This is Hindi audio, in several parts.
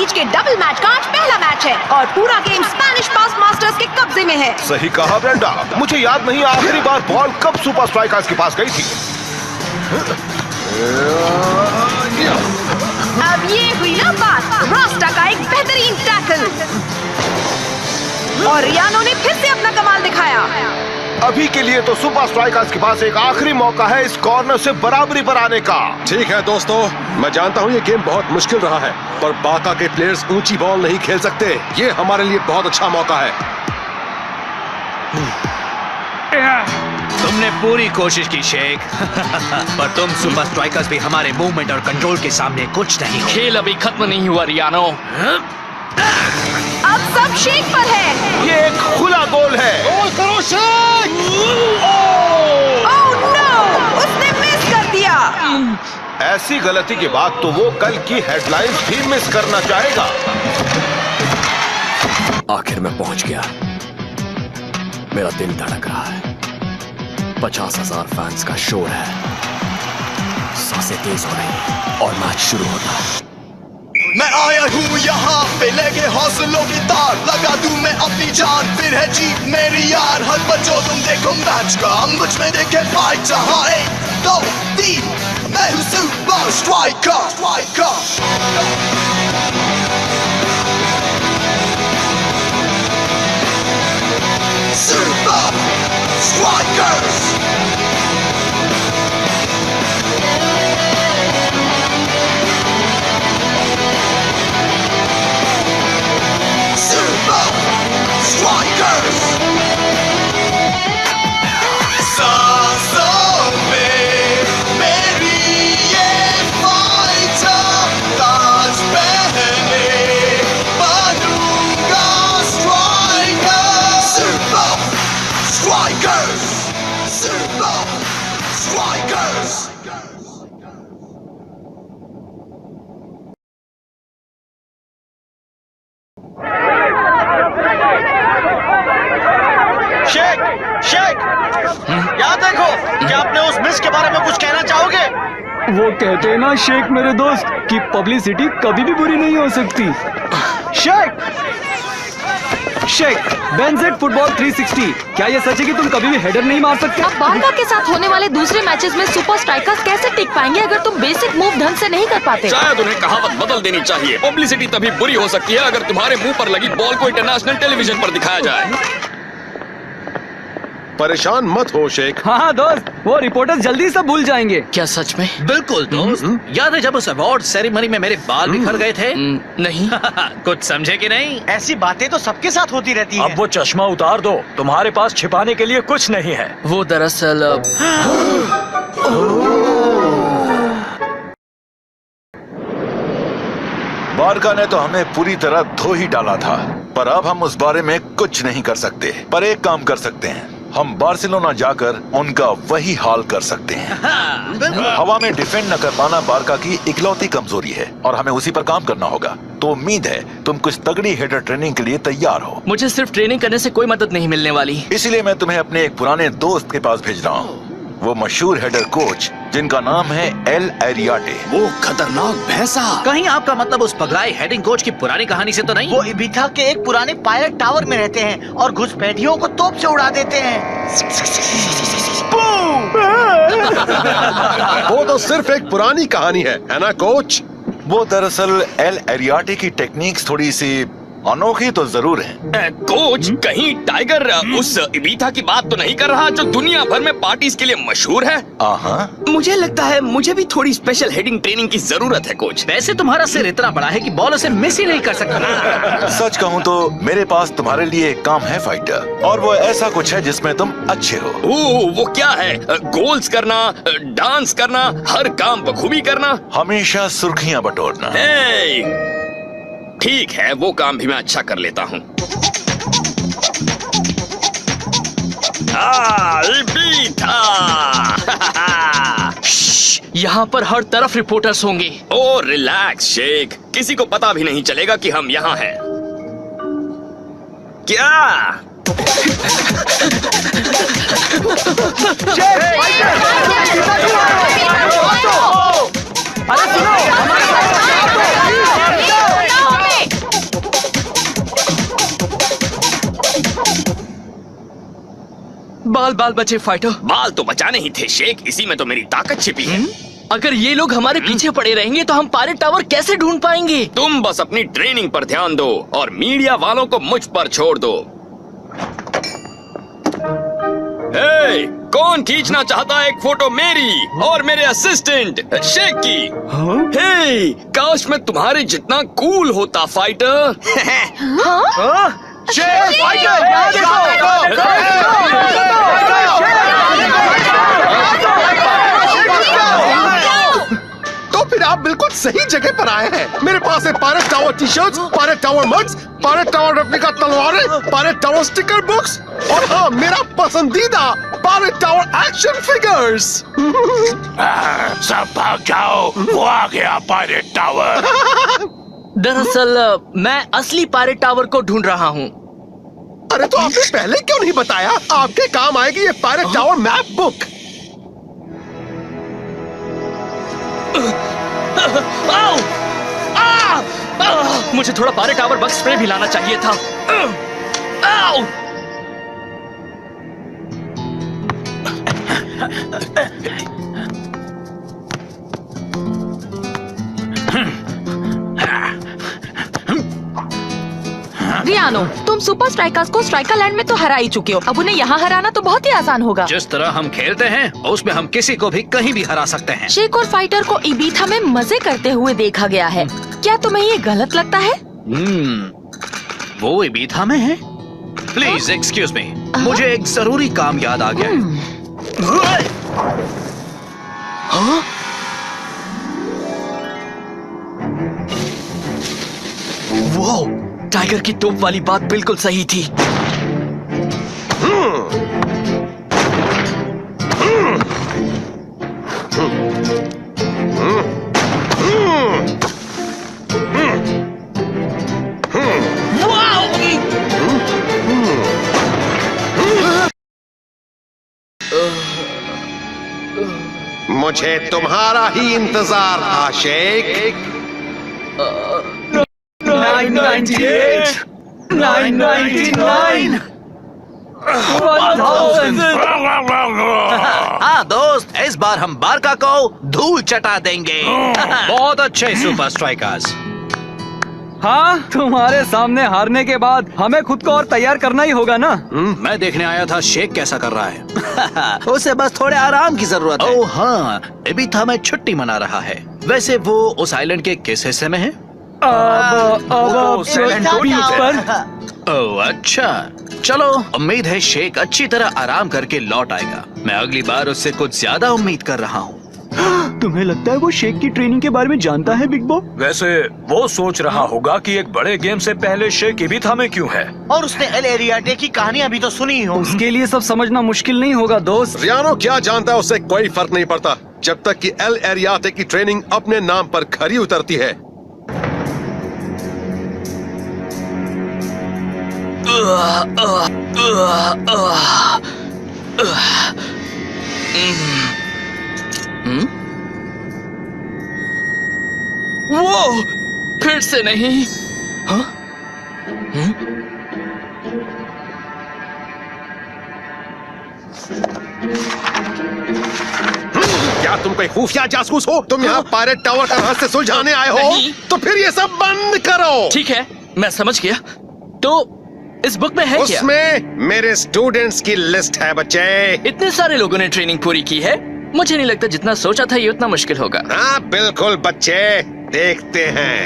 मैच के डबल मैच का आज पहला मैच है और पूरा गेम स्पेनिश पास मास्टर्स के कब्जे में है। सही कहा ब्रेंडा, मुझे याद नहीं आखिरी बार बॉल कब सुपर स्ट्राइकर्स के पास गई थी। अब ये हुई ना बात, रास्ता का एक बेहतरीन टैकल और रियानो ने फिर से अपना कमाल दिखाया। अभी के लिए तो सुपर स्ट्राइकर्स के पास एक आखिरी मौका है इस कॉर्नर से बराबरी पर आने का। ठीक है दोस्तों, मैं जानता हूँ ये गेम बहुत मुश्किल रहा है, पर बाका के प्लेयर्स ऊंची बॉल नहीं खेल सकते। ये हमारे लिए बहुत अच्छा मौका है। तुमने पूरी कोशिश की शेख पर तुम सुपर स्ट्राइकर्स भी हमारे मूवमेंट और कंट्रोल के सामने कुछ नहीं। खेल अभी खत्म नहीं हुआ रियानो। अब सब शेख पर है। ये एक खुला गोल है। गोल करो शेख! ओह नो, उसने मिस कर दिया। ऐसी गलती के बाद तो वो कल की हेडलाइंस भी मिस करना चाहेगा। आखिर मैं पहुंच गया। मेरा दिल धड़क रहा है। 50,000 फैंस का शोर है। सांसें तेज हो रही हैं और मैच शुरू होता है। मैं आया हूँ यहाँ पे लेके हौसलों की तार, लगा दूं मैं अपनी जान, फिर है जीत मेरी यार। हर बच्चों तुम देखो मैच का, मुझ में देखे फाइट जहाँ 1, 2, 3, मैं हूँ super striker. Super strikers. Strikers! सांसों में मेरी ये फाइटर, ताज पहने बनूंगा striker. Super Strikers! Super Strikers! Sheikh, Sheikh, यहाँ देखो, क्या आपने उस मिस के बारे में कुछ कहना चाहोगे? वो कहते हैं ना शेख मेरे दोस्त कि पब्लिसिटी कभी भी बुरी नहीं हो सकती। शेख, बेनजेड फुटबॉल 360, क्या ये सच है कि तुम कभी भी हेडर नहीं मार सकते? अब बारका के साथ होने वाले दूसरे मैचेस में सुपर स्ट्राइकर्स कैसे टिक पाएंगे अगर तुम बेसिक मूव ढंग से नहीं कर पाते? शायद उन्हें कहावत बदल देनी चाहिए। पब्लिसिटी तभी बुरी हो सकती है अगर तुम्हारे मुंह पर लगी बॉल को इंटरनेशनल टेलीविजन पर दिखाया जाए। परेशान मत हो शेख। हाँ दोस्त, वो रिपोर्टर्स जल्दी से भूल जाएंगे। क्या सच में? बिल्कुल दोस्त। याद है जब उस अवार्ड सेरेमनी में मेरे बाल बिखर गए थे? नहीं। कुछ समझे कि नहीं? ऐसी बातें तो सबके साथ होती रहती हैं। अब वो चश्मा उतार दो, तुम्हारे पास छिपाने के लिए कुछ नहीं है। वो दरअसल बारका ने तो हमें पूरी तरह धो ही डाला था, पर अब हम उस बारे में कुछ नहीं कर सकते। पर एक काम कर सकते हैं, हम बार्सिलोना जाकर उनका वही हाल कर सकते हैं। हवा में डिफेंड न कर पाना बारका की इकलौती कमजोरी है और हमें उसी पर काम करना होगा। तो उम्मीद है तुम कुछ तगड़ी हेडर ट्रेनिंग के लिए तैयार हो। मुझे सिर्फ ट्रेनिंग करने से कोई मदद नहीं मिलने वाली। इसलिए मैं तुम्हें अपने एक पुराने दोस्त के पास भेज रहा हूँ। वो मशहूर हेडर कोच जिनका नाम है एल एरियाटे। वो खतरनाक भैंसा। कहीं आपका मतलब उस पगलाए हेडिंग कोच की पुरानी कहानी से तो नहीं? वो इबिथा के एक पुराने पायलट टावर में रहते हैं और घुसपैठियों को तोप से उड़ा देते हैं। वो तो सिर्फ एक पुरानी कहानी है ना कोच? वो दरअसल एल एरियाटे की टेक्निक्स थोड़ी सी अनोखी तो जरूर है। कोच, कहीं टाइगर उस इबिथा की बात तो नहीं कर रहा जो दुनिया भर में पार्टीज के लिए मशहूर है? मुझे लगता है मुझे भी थोड़ी स्पेशल हेडिंग ट्रेनिंग की जरूरत है कोच। वैसे तुम्हारा सिर इतना बड़ा है कि बॉल उसे मिस ही नहीं कर सकता। सच कहूँ तो मेरे पास तुम्हारे लिए एक काम है फाइटर, और वो ऐसा कुछ है जिसमें तुम अच्छे हो। वो क्या है? गोल्स करना, डांस करना, हर काम बखूबी करना, हमेशा सुर्खियां बटोरना। ठीक है, वो काम भी मैं अच्छा कर लेता हूँ। यहाँ पर हर तरफ रिपोर्टर्स होंगे। ओ रिलैक्स शेख, किसी को पता भी नहीं चलेगा कि हम यहाँ हैं। क्या? अरे सुनो, सवाल बाल बचे फाइटर। बाल तो बचाने ही थे शेख, इसी में तो मेरी ताकत छिपी है। अगर ये लोग हमारे पीछे पड़े रहेंगे तो हम पायरेट टावर कैसे ढूंढ पाएंगे? तुम बस अपनी ट्रेनिंग पर ध्यान दो और मीडिया वालों को मुझ पर छोड़ दो। हे, कौन खींचना चाहता है एक फोटो मेरी और मेरे असिस्टेंट शेख की? हे, काश मैं तुम्हारे जितना कूल होता फाइटर। तो फिर आप बिल्कुल सही जगह पर आए हैं। मेरे पास है pirate tower T shirts, pirate tower mugs, pirate tower replica तलवारें, पायरेट टावर स्टिकर बुक्स और हाँ, मेरा पसंदीदा पायरेट टावर एक्शन फिगर्स। सब भाग जाओ, वो आ गया पायरेट टावर। दरअसल मैं असली पायरेट टावर को ढूंढ रहा हूँ। अरे तो आपने पहले क्यों नहीं बताया? आपके काम आएगी ये पायरेट टावर मैप बुक। आओ! मुझे थोड़ा पायरेट टावर बग स्प्रे भी लाना चाहिए था। आओ! रियानो, तुम सुपर स्ट्राइकर्स को स्ट्राइकर लैंड में तो हरा ही चुके हो, अब उन्हें यहाँ हराना तो बहुत ही आसान होगा। जिस तरह हम खेलते हैं उसमें हम किसी को भी कहीं भी हरा सकते हैं। शेख और फाइटर को इबीथा में मजे करते हुए देखा गया है, क्या तुम्हें ये गलत लगता है? वो इबीथा में है? प्लीज एक्सक्यूज मी, मुझे एक जरूरी काम याद आ गया है। वो टाइगर की तोप वाली बात बिल्कुल सही थी। मुझे तुम्हारा ही इंतजार था शेख। 998, 999, 1000। हाँ दोस्त, इस बार हम बारका को धूल चटा देंगे। बहुत अच्छे सुपर स्ट्राइकर्स। हाँ, तुम्हारे सामने हारने के बाद हमें खुद को और तैयार करना ही होगा ना। मैं देखने आया था शेख कैसा कर रहा है। उसे बस थोड़े आराम की जरूरत है। ओह हाँ, इबीथा में छुट्टी मना रहा है। वैसे वो उस आइलैंड के किस हिस्से में है? अब बीच पर। ओह अच्छा, चलो उम्मीद है शेख अच्छी तरह आराम करके लौट आएगा। मैं अगली बार उससे कुछ ज्यादा उम्मीद कर रहा हूँ। तुम्हें लगता है वो शेख की ट्रेनिंग के बारे में जानता है बिग बॉ? वैसे वो सोच रहा होगा कि एक बड़े गेम से पहले शेख इबीथा में क्यों है। और उसने एल एरियाटे की कहानियां भी तो सुनी हो। उसके लिए सब समझना मुश्किल नहीं होगा दोस्त। रियानो क्या जानता है, उससे कोई फर्क नहीं पड़ता जब तक कि एल एरियाटे की ट्रेनिंग अपने नाम पर खरी उतरती है। वो फिर से नहीं। हाँ? क्या तुम कोई खुफिया जासूस हो? तुम यहाँ पायरेट टावर का रहस्य सुलझाने आए हो? नहीं। तो फिर ये सब बंद करो। ठीक है, मैं समझ गया। तो इस बुक में है क्या? उसमें मेरे स्टूडेंट्स की लिस्ट है बच्चे। इतने सारे लोगों ने ट्रेनिंग पूरी की है, मुझे नहीं लगता जितना सोचा था ये उतना मुश्किल होगा। हाँ बिल्कुल बच्चे, देखते हैं।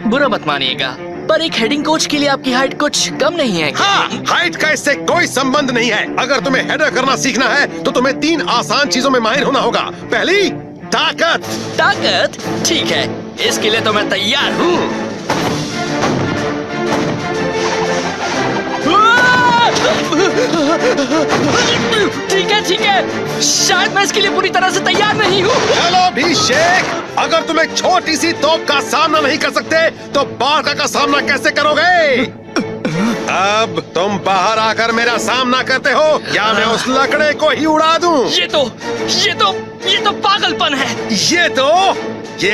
बुरा मत मानिएगा, पर एक हेडिंग कोच के लिए आपकी हाइट कुछ कम नहीं है क्या? हाँ, हाइट का इससे कोई संबंध नहीं है। अगर तुम्हें हेडर करना सीखना है तो तुम्हें 3 आसान चीजों में माहिर होना होगा। पहली, ताकत। ताकत? ठीक है, इसके लिए तो मैं तैयार हूँ। ठीक है, शायद मैं इसके लिए पूरी तरह से तैयार नहीं हूँ। चलो भी शेख, अगर तुम एक छोटी सी तोप का सामना नहीं कर सकते तो बारका का सामना कैसे करोगे? अब तुम बाहर आकर मेरा सामना करते हो या मैं उस लकड़े को ही उड़ा दूं? ये तो पागलपन है। ये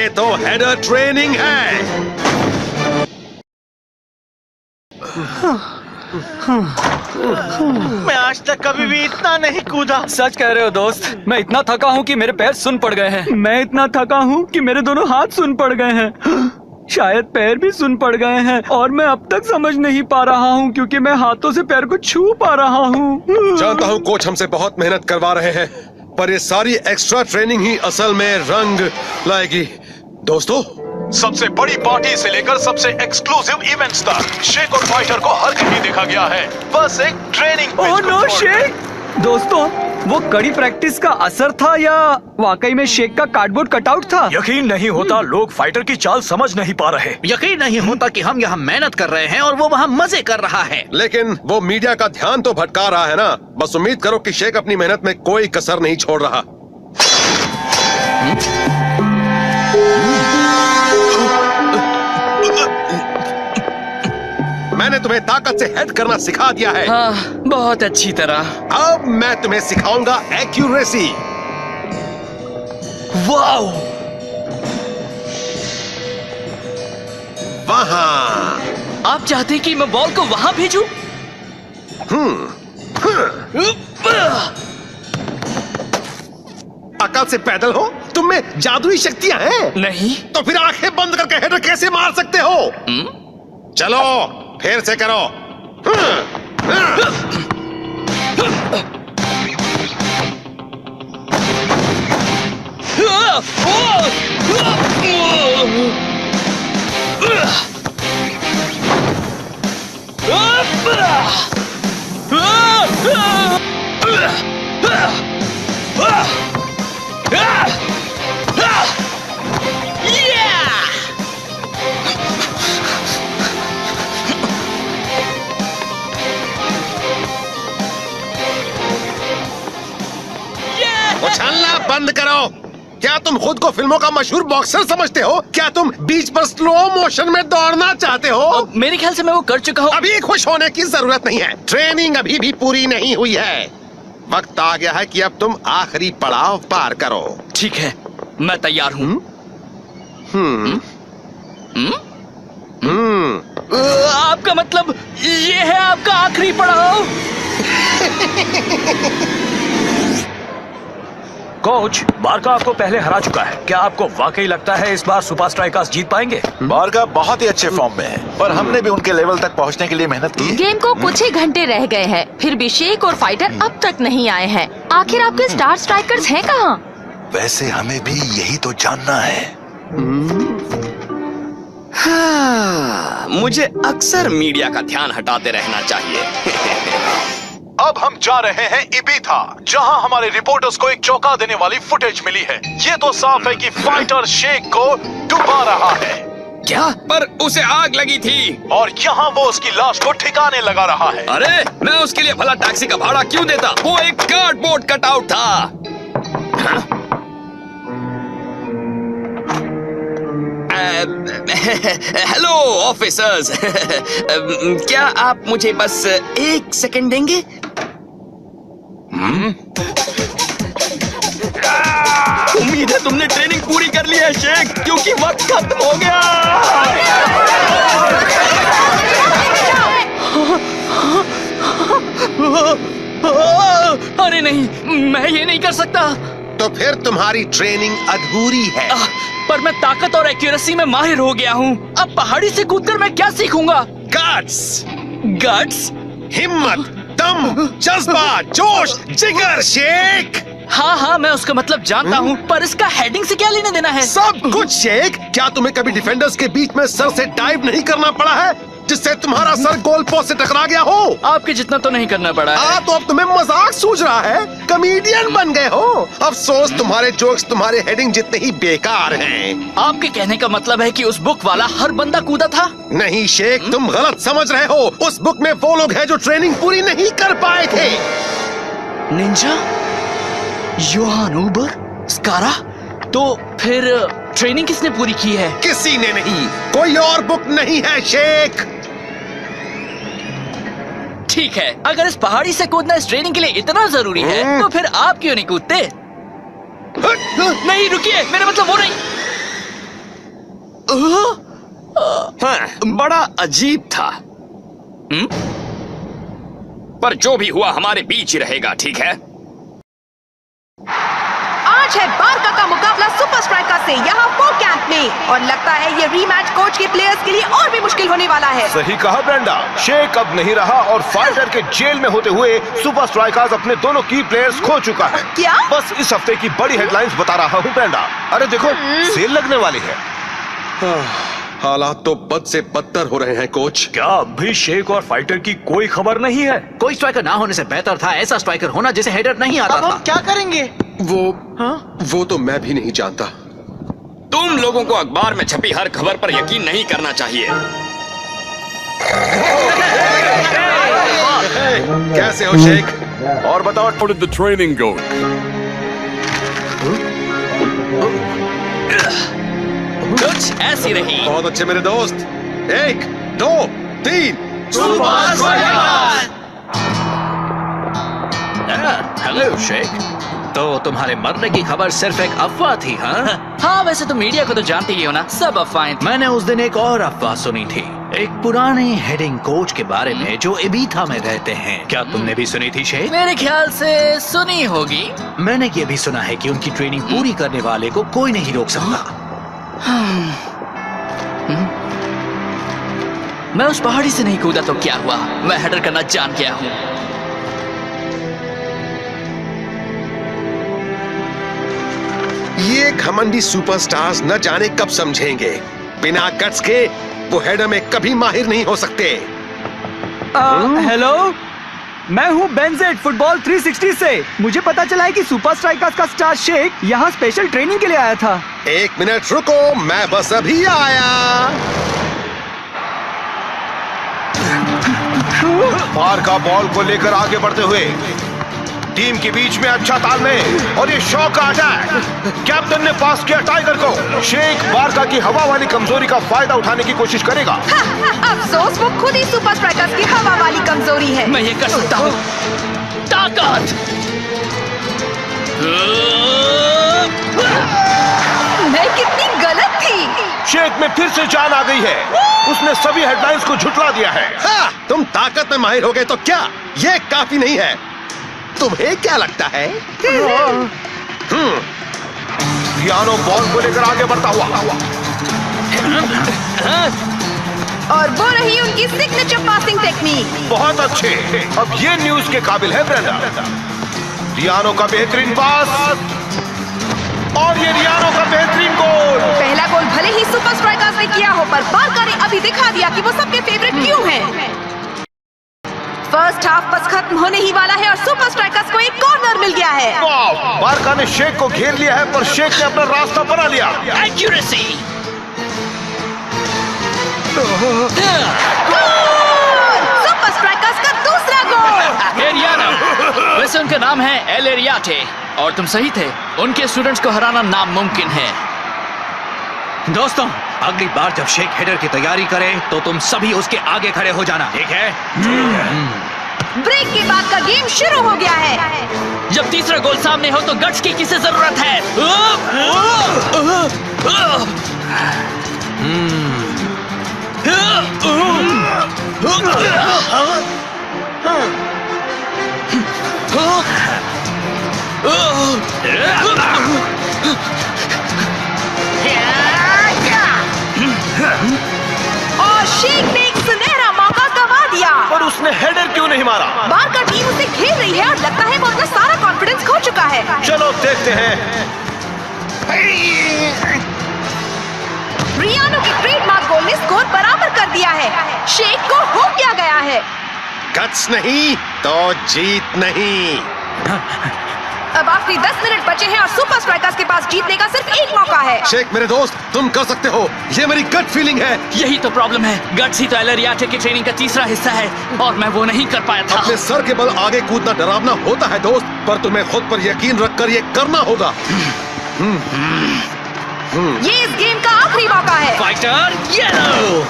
तो हेडर ट्रेनिंग है। मैं आज तक कभी भी इतना नहीं कूदा। सच कह रहे हो दोस्त, मैं इतना थका हूँ कि मेरे पैर सुन पड़ गए हैं। मैं इतना थका हूँ कि मेरे दोनों हाथ सुन पड़ गए हैं। शायद पैर भी सुन पड़ गए हैं और मैं अब तक समझ नहीं पा रहा हूँ क्योंकि मैं हाथों से पैर को छू पा रहा हूँ। जानता हूँ कोच हमसे बहुत मेहनत करवा रहे हैं, पर ये सारी एक्स्ट्रा ट्रेनिंग ही असल में रंग लाएगी। दोस्तों, सबसे बड़ी पार्टी से लेकर सबसे एक्सक्लूसिव इवेंट्स तक शेक और फाइटर को हर कहीं देखा गया है। बस एक ट्रेनिंग ओह नो शेक! दोस्तों, वो कड़ी प्रैक्टिस का असर था या वाकई में शेक का कार्डबोर्ड कटआउट था? यकीन नहीं होता लोग फाइटर की चाल समझ नहीं पा रहे। यकीन नहीं होता कि हम यहाँ मेहनत कर रहे हैं और वो वहाँ मजे कर रहा है। लेकिन वो मीडिया का ध्यान तो भटका रहा है ना। बस उम्मीद करो कि शेक अपनी मेहनत में कोई कसर नहीं छोड़ रहा। मैंने तुम्हें ताकत से हेड करना सिखा दिया है। हाँ, बहुत अच्छी तरह। अब मैं तुम्हें सिखाऊंगा एक्यूरेसी। वाओ! वहाँ। आप चाहते हैं कि मैं बॉल को वहाँ भेजूं? अकल से पैदल हो? तुम में जादुई शक्तियां हैं? नहीं। तो फिर आंखें बंद करके हेडर कैसे मार सकते हो? चलो फिर से करो। उछलना बंद करो। क्या तुम खुद को फिल्मों का मशहूर बॉक्सर समझते हो? क्या तुम बीच पर स्लो मोशन में दौड़ना चाहते हो? मेरे ख्याल से मैं वो कर चुका हूँ। अभी खुश होने की जरूरत नहीं है। ट्रेनिंग अभी भी पूरी नहीं हुई है। वक्त आ गया है कि अब तुम आखिरी पड़ाव पार करो। ठीक है, मैं तैयार हूँ। आपका मतलब ये है आपका आखिरी पड़ाव? कोच, बारका आपको पहले हरा चुका है। क्या आपको वाकई लगता है इस बार सुपर स्ट्राइकर्स जीत पाएंगे? बारका बहुत ही अच्छे फॉर्म में है, पर हमने भी उनके लेवल तक पहुंचने के लिए मेहनत की है। गेम को कुछ ही घंटे रह गए हैं, फिर भी शेक और फाइटर अब तक नहीं आए हैं। आखिर आपके स्टार स्ट्राइकर्स हैं कहाँ? वैसे हमें भी यही तो जानना है। हाँ, मुझे अक्सर मीडिया का ध्यान हटाते रहना चाहिए। अब हम जा रहे हैं इबिथा, जहां हमारे रिपोर्टर्स को एक चौंका देने वाली फुटेज मिली है। ये तो साफ है कि फाइटर शेक को डुबा रहा है। क्या? पर उसे आग लगी थी और यहाँ वो उसकी लाश को ठिकाने लगा रहा है। अरे, मैं उसके लिए भला टैक्सी का भाड़ा क्यों देता? वो एक कार्डबोर्ड कटआउट था। हाँ? हेलो ऑफिसर्स, क्या आप मुझे बस एक सेकंड देंगे? उम्मीद है तुमने ट्रेनिंग पूरी कर ली है शेख, क्योंकि वक्त खत्म हो गया। अरे नहीं, मैं ये नहीं कर सकता। तो फिर तुम्हारी ट्रेनिंग अधूरी है। पर मैं ताकत और एक्यूरेसी में माहिर हो गया हूँ। अब पहाड़ी से कूदकर मैं क्या सीखूंगा? गट्स, गट्स, हिम्मत, दम, जज्बा, जोश, जिगर शेक। हाँ हाँ, मैं उसका मतलब जानता हूँ, पर इसका हेडिंग से क्या लेना देना है? सब कुछ शेक। क्या तुम्हें कभी डिफेंडर्स के बीच में सर से डाइव नहीं करना पड़ा है, जिससे तुम्हारा सर गोल पोस्ट से टकरा गया हो? आपके जितना तो नहीं करना पड़ा है। तो अब तुम्हें मजाक सूझ रहा है? कॉमेडियन बन गए हो। अफसोस तुम्हारे जोक्स तुम्हारे हेडिंग जितने ही बेकार हैं। आपके कहने का मतलब है कि उस बुक वाला हर बंदा कूदा था? नहीं शेख, तुम गलत समझ रहे हो। उस बुक में वो लोग हैं जो ट्रेनिंग पूरी नहीं कर पाए थे। निंजा, योहान उबर, स्कारा। तो फिर ट्रेनिंग किसने पूरी की है? किसी ने नहीं। कोई और बुक नहीं है शेख। ठीक है, अगर इस पहाड़ी से कूदना इस ट्रेनिंग के लिए इतना जरूरी है, तो फिर आप क्यों नहीं कूदते? नहीं रुकिए, मेरा मतलब वो नहीं। हाँ, बड़ा अजीब था। पर जो भी हुआ हमारे बीच ही रहेगा, ठीक है? आज है बारका का मुकाबला सुपर स्ट्राइकर से यहाँ फो कैंप में, और लगता है ये रीमैच कोच के प्लेयर्स के लिए और भी मुश्किल होने वाला है। सही कहा ब्रेंडा, शेख अब नहीं रहा और फाइटर के जेल में होते हुए सुपर स्ट्राइकर्स अपने दोनों की प्लेयर्स खो चुका है। क्या? बस इस हफ्ते की बड़ी हेडलाइंस बता रहा हूँ ब्रेंडा। अरे देखो, सेल लगने वाली है। हालात तो बद से बदतर हो रहे हैं कोच। क्या अभी शेख और फाइटर की कोई खबर नहीं है? कोई स्ट्राइकर ना होने से बेहतर था ऐसा स्ट्राइकर होना जिसे हेडर नहीं आता अब था। हम क्या करेंगे? वो तो मैं भी नहीं जानता। तुम लोगों को अखबार में छपी हर खबर पर यकीन नहीं करना चाहिए। कैसे हो शेख? और बताओ, How did the training go? कुछ ऐसी रही। बहुत अच्छे मेरे दोस्त। 1 2 3 हेलो शेख, तो तुम्हारे मरने की खबर सिर्फ एक अफवाह थी? हाँ हाँ, वैसे तो मीडिया को तो जानती ही हो ना, सब अफवाहें। मैंने उस दिन एक और अफवाह सुनी थी, एक पुराने हेडिंग कोच के बारे में जो इबीथा में रहते हैं। क्या तुमने भी सुनी थी शेख? मेरे ख्याल से सुनी होगी। मैंने ये भी सुना है कि उनकी ट्रेनिंग पूरी करने वाले को कोई नहीं रोक सकता। मैं उस पहाड़ी से नहीं कूदा तो क्या हुआ, मैं हेडर करना जान गया हूँ। ये घमंडी सुपरस्टार्स न जाने कब समझेंगे, बिना गट्स के वो हेडर में कभी माहिर नहीं हो सकते। हेलो, मैं हूँ बेनजेट फुटबॉल 360 से। मुझे पता चला है कि सुपर स्ट्राइकर्स का स्टार शेख यहाँ स्पेशल ट्रेनिंग के लिए आया था। 1 मिनट रुको, मैं बस अभी आया। बारका बॉल को लेकर आगे बढ़ते हुए टीम के बीच में अच्छा तालमेल और ये शॉक आ जाए। कैप्टन ने पास किया टाइगर को। शेख बारका की हवा वाली कमजोरी का फायदा उठाने की कोशिश करेगा। अफसोस वो खुद ही सुपर स्ट्राइकर्स की हवा वाली कमजोरी है। मैं ये कर सकता हूँ। ताकत। मैं कितनी गलत थी। शेख में फिर से जान आ गई है। उसने सभी हेडलाइंस को झुठला दिया है। हाँ, तुम ताकत में माहिर हो गए तो क्या ये काफी नहीं है? तुम्हें क्या लगता है? रियानो बॉल को लेकर आगे बढ़ता हुआ, और वो रही उनकी सिग्नेचर पासिंग टेक्निक। बहुत अच्छे। अब ये न्यूज के काबिल है ब्रेंडा। रियानो का बेहतरीन पास और ये रियानो का बेहतरीन गोल। पहला गोल भले ही सुपर स्ट्राइकर्स ने किया हो, पर बारका ने अभी दिखा दिया कि वो सबके फेवरेट क्यों हैं। फर्स्ट हाफ बस खत्म होने ही वाला है और सुपर स्ट्राइकर्स को एक कॉर्नर मिल गया है। बारका ने शेख को घेर लिया है, पर शेख ने अपना रास्ता बना लिया। एक्यूरेसी। सुपर स्ट्राइकर्स का दूसरा गोल। एरियाना, वैसे उनका नाम है एल एरियाटे, और तुम सही थे, उनके स्टूडेंट्स को हराना नामुमकिन है। दोस्तों, अगली बार जब शेख हेडर की तैयारी करे तो तुम सभी उसके आगे खड़े हो जाना, ठीक है? ब्रेक के बाद का गेम शुरू हो गया है। जब तीसरा गोल सामने हो तो गट्स की किसे जरूरत है? और शेख ने एक सुनहरा मौका गंवा दिया। पर उसने हेडर क्यों नहीं मारा? बारका टीम उसे घेर रही है और लगता है वो अपना सारा कॉन्फिडेंस खो चुका है। चलो देखते हैं। रियानो के ट्रेडमार्क गोल ने स्कोर बराबर कर दिया है। शेख को हो क्या गया है? गट्स नहीं तो जीत नहीं। अब आखिरी 10 मिनट बचे हैं और सुपर स्ट्राइकर्स के पास जीतने का सिर्फ एक मौका है। शेख मेरे दोस्त, तुम कर सकते हो, ये मेरी गट फीलिंग है। यही तो प्रॉब्लम है, गट्स ही तो एल एरियाटे की ट्रेनिंग का तीसरा हिस्सा है और मैं वो नहीं कर पाया था। अपने सर के बल आगे कूदना डरावना होता है दोस्त, पर तुम्हें खुद पर यकीन रखकर ये करना होगा। ये इस गेम का आखिरी मौका है। Fighter yellow.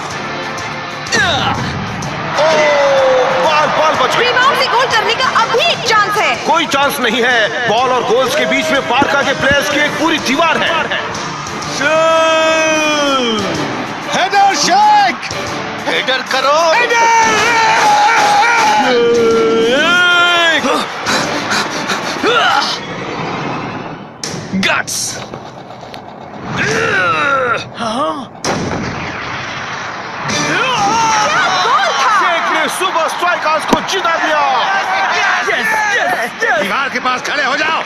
बॉल बच गई। रिबाउंड से गोल करने का अभी एक चांस है। कोई चांस नहीं है। बॉल और गोल्स के बीच में बारका के प्लेयर्स की एक पूरी दीवार है। हेडर शेख, हेडर करो। गट्स। शेख ने सुपर स्ट्राइकर्स को जिता दिया। दीवार के पास खड़े हो जाओ।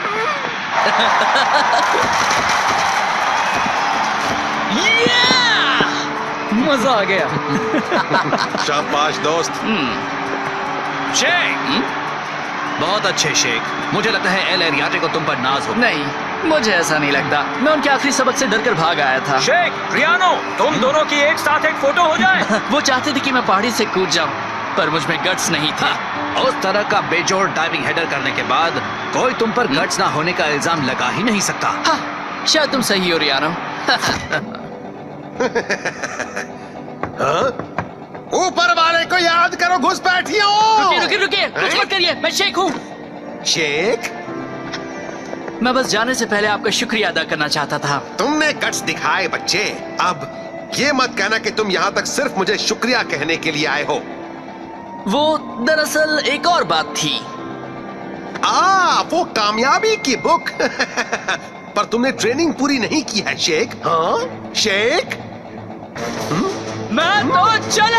मजा आ गया। शाबाश दोस्त। शेख बहुत अच्छे शेख। मुझे लगता है एल एरियाटे को तुम पर नाज हो। नहीं, मुझे ऐसा नहीं लगता। मैं उनके आखिरी सबक से डरकर भाग आया था। शेख, रियानो, तुम दोनों की एक साथ एक फोटो हो जाए। वो चाहते थे कि मैं पहाड़ी से कूद जाऊं, पर मुझ में गट्स नहीं था। उस तरह का बेजोड़ डाइविंग हेडर करने के बाद कोई तुम पर गट्स ना होने का इल्जाम लगा ही नहीं सकता। हाँ, शायद तुम सही हो रियानो। ऊपर वाले को याद करो घुसपैठियों। रुकिए, कुछ मत करिए, मैं शेख हूँ। शेख, मैं बस जाने से पहले आपका शुक्रिया अदा करना चाहता था। तुमने गट्स दिखाए बच्चे। अब ये मत कहना कि तुम यहाँ तक सिर्फ मुझे शुक्रिया कहने के लिए आए हो। वो दरअसल एक और बात थी। वो कामयाबी की बुक। पर तुमने ट्रेनिंग पूरी नहीं की है शेख। हाँ शेख। मैं तो चला।